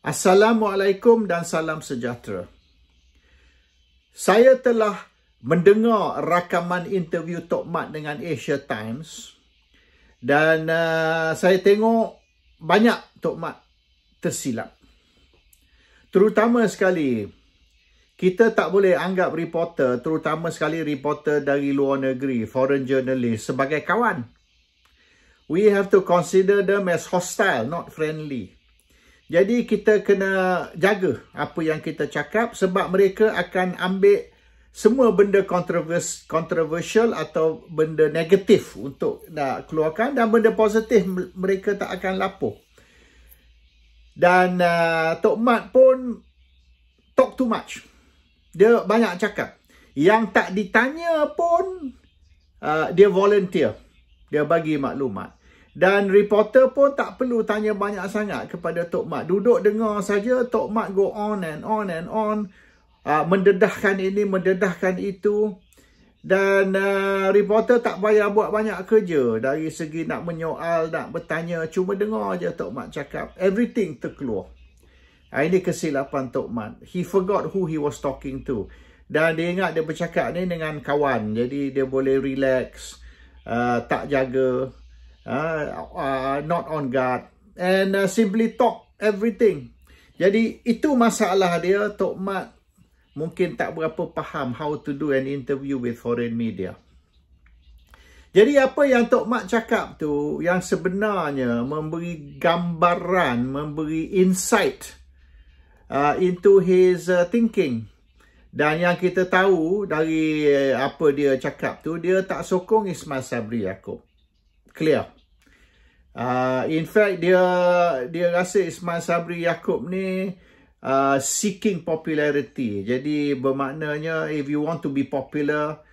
Assalamualaikum dan salam sejahtera. Saya telah mendengar rakaman interview Tok Mat dengan Asia Times dan saya tengok banyak Tok Mat tersilap. Terutama sekali, kita tak boleh anggap reporter, terutama sekali reporter dari luar negeri, foreign journalist, sebagai kawan. We have to consider them as hostile, not friendly. Jadi kita kena jaga apa yang kita cakap sebab mereka akan ambil semua benda controversial atau benda negatif untuk nak keluarkan dan benda positif mereka tak akan lapor. Dan Tok Mat pun talk too much. Dia banyak cakap. Yang tak ditanya pun dia volunteer. Dia bagi maklumat. Dan reporter pun tak perlu tanya banyak sangat kepada Tok Mat. Duduk dengar saja Tok Mat go on and on and on. Mendedahkan ini, mendedahkan itu. Dan reporter tak payah buat banyak kerja. Dari segi nak menyoal, nak bertanya. Cuma dengar je Tok Mat cakap. Everything terkeluar. Ini kesilapan Tok Mat. He forgot who he was talking to. Dan dia ingat dia bercakap ni dengan kawan. Jadi dia boleh relax. Tak jaga. Not on guard and simply talk everything. Jadi itu masalah dia. Tok Mat mungkin tak berapa faham how to do an interview with foreign media. Jadi apa yang Tok Mat cakap tu yang sebenarnya memberi gambaran, memberi insight into his thinking. Dan yang kita tahu dari apa dia cakap tu, dia tak sokong Ismail Sabri Yaakob. Clear. In fact, dia rasa Ismail Sabri Yaakob ni seeking popularity. Jadi bermaknanya if you want to be popular,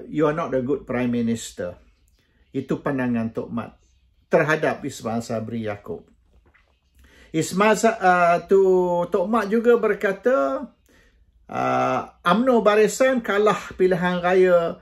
you are not a good prime minister. Itu pandangan Tok Mat terhadap Ismail Sabri Yaakob. Tok Mat juga berkata UMNO Barisan kalah pilihan raya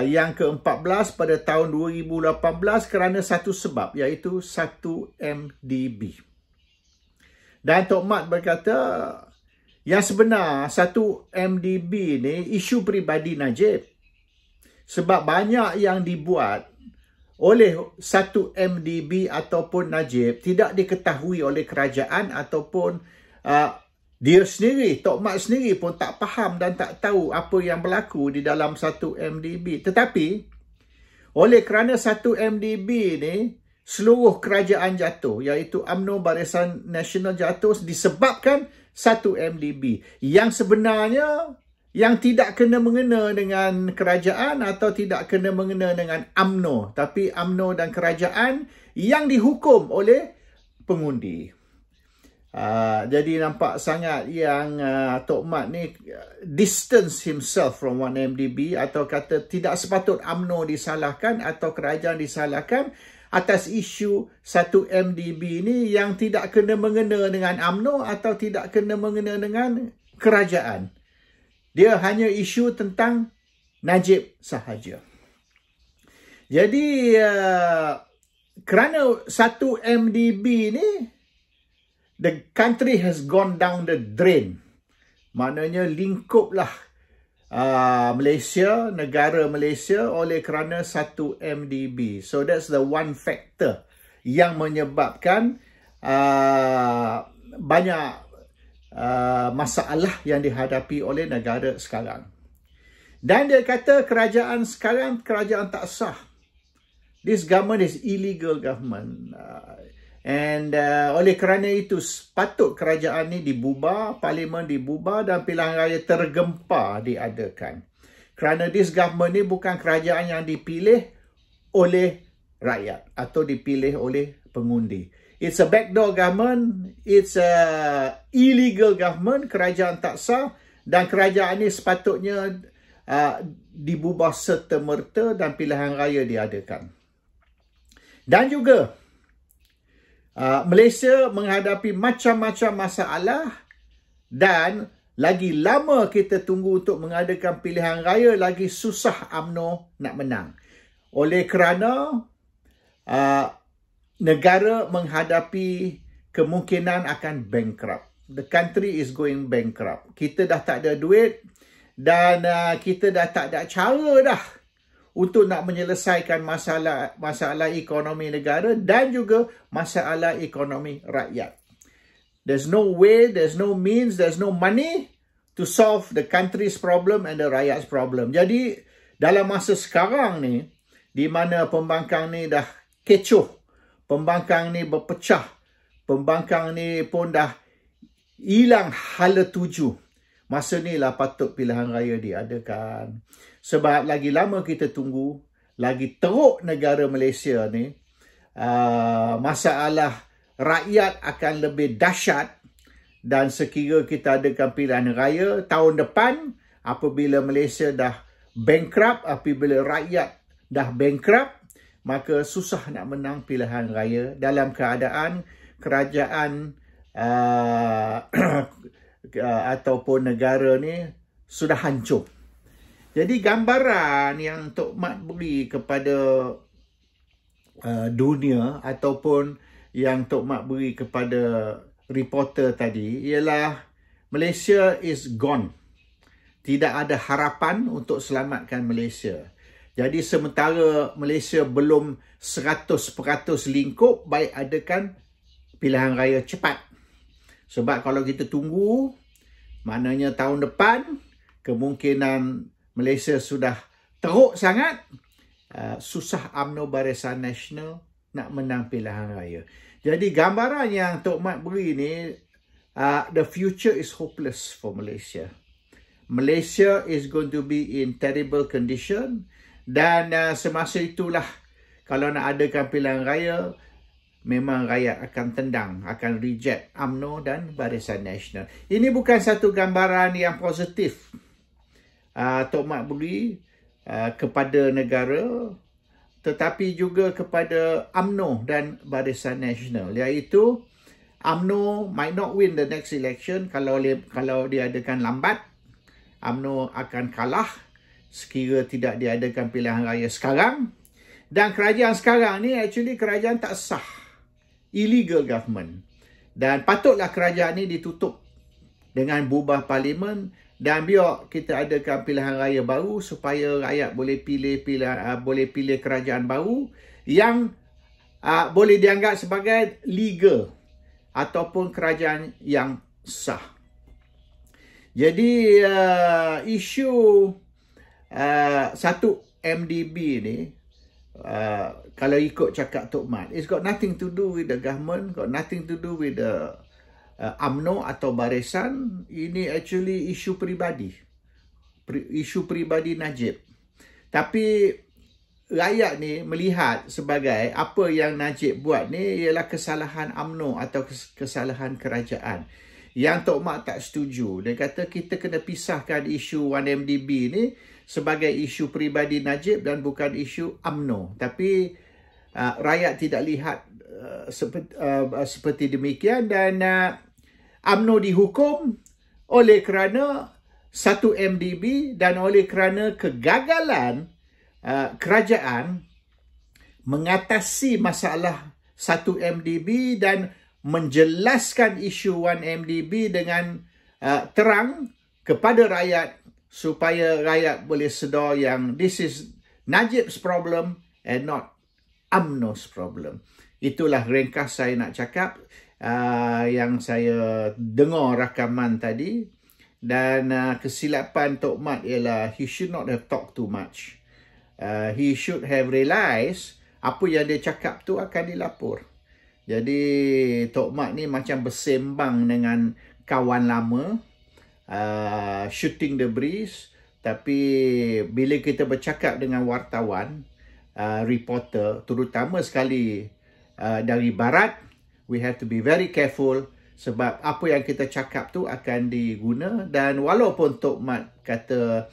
yang ke-14 pada tahun 2018 kerana satu sebab, iaitu 1 MDB. Dan Tok Mat berkata yang sebenar 1 MDB ni isu peribadi Najib. Sebab banyak yang dibuat oleh 1 MDB ataupun Najib tidak diketahui oleh kerajaan ataupun dia sendiri, Tok Mat sendiri pun tak faham dan tak tahu apa yang berlaku di dalam 1 MDB. Tetapi, oleh kerana 1 MDB ni, seluruh kerajaan jatuh, iaitu UMNO Barisan Nasional jatuh disebabkan 1 MDB. Yang sebenarnya, yang tidak kena-mengena dengan kerajaan atau tidak kena-mengena dengan UMNO. Tapi UMNO dan kerajaan yang dihukum oleh pengundi. Jadi nampak sangat yang Tok Mat ni distance himself from 1 MDB atau kata tidak sepatut UMNO disalahkan atau kerajaan disalahkan atas isu 1 MDB ni yang tidak kena-mengena dengan UMNO atau tidak kena-mengena dengan kerajaan. Dia hanya isu tentang Najib sahaja. Jadi kerana 1 MDB ni, the country has gone down the drain. Maknanya lingkuplah Malaysia, negara Malaysia oleh kerana 1 MDB. So that's the one factor yang menyebabkan banyak masalah yang dihadapi oleh negara sekarang. Dan dia kata kerajaan sekarang, kerajaan tak sah. This government is illegal government. And oleh kerana itu patut kerajaan ni dibubar, parlimen dibubar dan pilihan raya tergempar diadakan. Kerana this government ni bukan kerajaan yang dipilih oleh rakyat atau dipilih oleh pengundi. It's a backdoor government, it's a illegal government, kerajaan tak sah dan kerajaan ni sepatutnya dibubar serta-merta dan pilihan raya diadakan. Dan juga Malaysia menghadapi macam-macam masalah dan lagi lama kita tunggu untuk mengadakan pilihan raya, lagi susah UMNO nak menang. Oleh kerana negara menghadapi kemungkinan akan bankrupt. The country is going bankrupt. Kita dah tak ada duit dan kita dah tak ada cara dah untuk nak menyelesaikan masalah ekonomi negara dan juga masalah ekonomi rakyat. There's no way, there's no means, there's no money to solve the country's problem and the rakyat's problem. Jadi, dalam masa sekarang ni, di mana pembangkang ni dah kecoh, pembangkang ni berpecah, pembangkang ni pun dah hilang hala tuju. Masa ni lah patut pilihan raya diadakan. Sebab lagi lama kita tunggu, lagi teruk negara Malaysia ni, masalah rakyat akan lebih dahsyat. Dan sekira kita adakan pilihan raya tahun depan, apabila Malaysia dah bankrupt, apabila rakyat dah bankrupt, maka susah nak menang pilihan raya dalam keadaan kerajaan ataupun negara ni sudah hancur. Jadi gambaran yang Tok Mat beri kepada dunia ataupun yang Tok Mat beri kepada reporter tadi ialah Malaysia is gone. Tidak ada harapan untuk selamatkan Malaysia. Jadi sementara Malaysia belum 100% lingkup, baik adakan pilihan raya cepat. Sebab kalau kita tunggu, maknanya tahun depan kemungkinan Malaysia sudah teruk sangat, susah UMNO Barisan Nasional nak menang pilihan raya. Jadi gambaran yang Tok Mat beri ni, the future is hopeless for Malaysia. Malaysia is going to be in terrible condition dan semasa itulah kalau nak adakan pilihan raya, memang rakyat akan tendang, akan reject UMNO dan Barisan Nasional. Ini bukan satu gambaran yang positif Tok Mat beri kepada negara, tetapi juga kepada UMNO dan Barisan Nasional, iaitu UMNO might not win the next election kalau diadakan lambat. UMNO akan kalah sekira tidak diadakan pilihan raya sekarang. Dan kerajaan sekarang ni actually kerajaan tak sah, illegal government. Dan patutlah kerajaan ni ditutup dengan bubar parlimen dan biar kita adakan pilihan raya baru supaya rakyat boleh pilih kerajaan baru yang boleh dianggap sebagai legal ataupun kerajaan yang sah. Jadi isu 1 MDB ni, kalau ikut cakap Tok Mat, it's got nothing to do with the government, got nothing to do with the UMNO atau Barisan. Ini actually isu peribadi. Isu peribadi Najib. Tapi rakyat ni melihat sebagai apa yang Najib buat ni ialah kesalahan UMNO atau kesalahan kerajaan. Yang Tok Mat tak setuju. Dia kata kita kena pisahkan isu 1MDB ni sebagai isu peribadi Najib dan bukan isu UMNO. Tapi rakyat tidak lihat seperti demikian dan UMNO dihukum oleh kerana 1MDB dan oleh kerana kegagalan kerajaan mengatasi masalah 1MDB dan menjelaskan isu 1MDB dengan terang kepada rakyat supaya rakyat boleh sedar yang this is Najib's problem and not UMNO's problem. Itulah ringkas saya nak cakap yang saya dengar rakaman tadi. Dan kesilapan Tok Mat ialah he should not have talked too much. He should have realised apa yang dia cakap tu akan dilapor. Jadi Tok Mat ni macam bersembang dengan kawan lama, shooting the breeze. Tapi bila kita bercakap dengan wartawan, reporter, terutama sekali dari barat, we have to be very careful sebab apa yang kita cakap tu akan diguna. Dan walaupun Tok Mat kata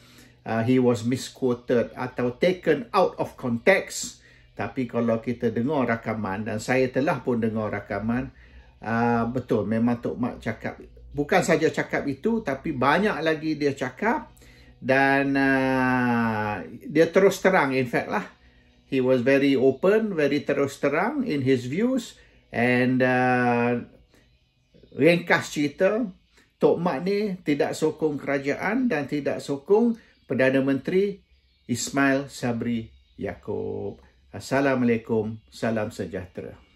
he was misquoted atau taken out of context, tapi kalau kita dengar rakaman, dan saya telah pun dengar rakaman, betul memang Tok Mat cakap, bukan saja cakap itu, tapi banyak lagi dia cakap. Dan dia terus terang, in fact lah, he was very open, very terus terang in his views. And ringkas cerita, Tok Mat ni tidak sokong kerajaan dan tidak sokong Perdana Menteri Ismail Sabri Yaakob. Assalamualaikum, salam sejahtera.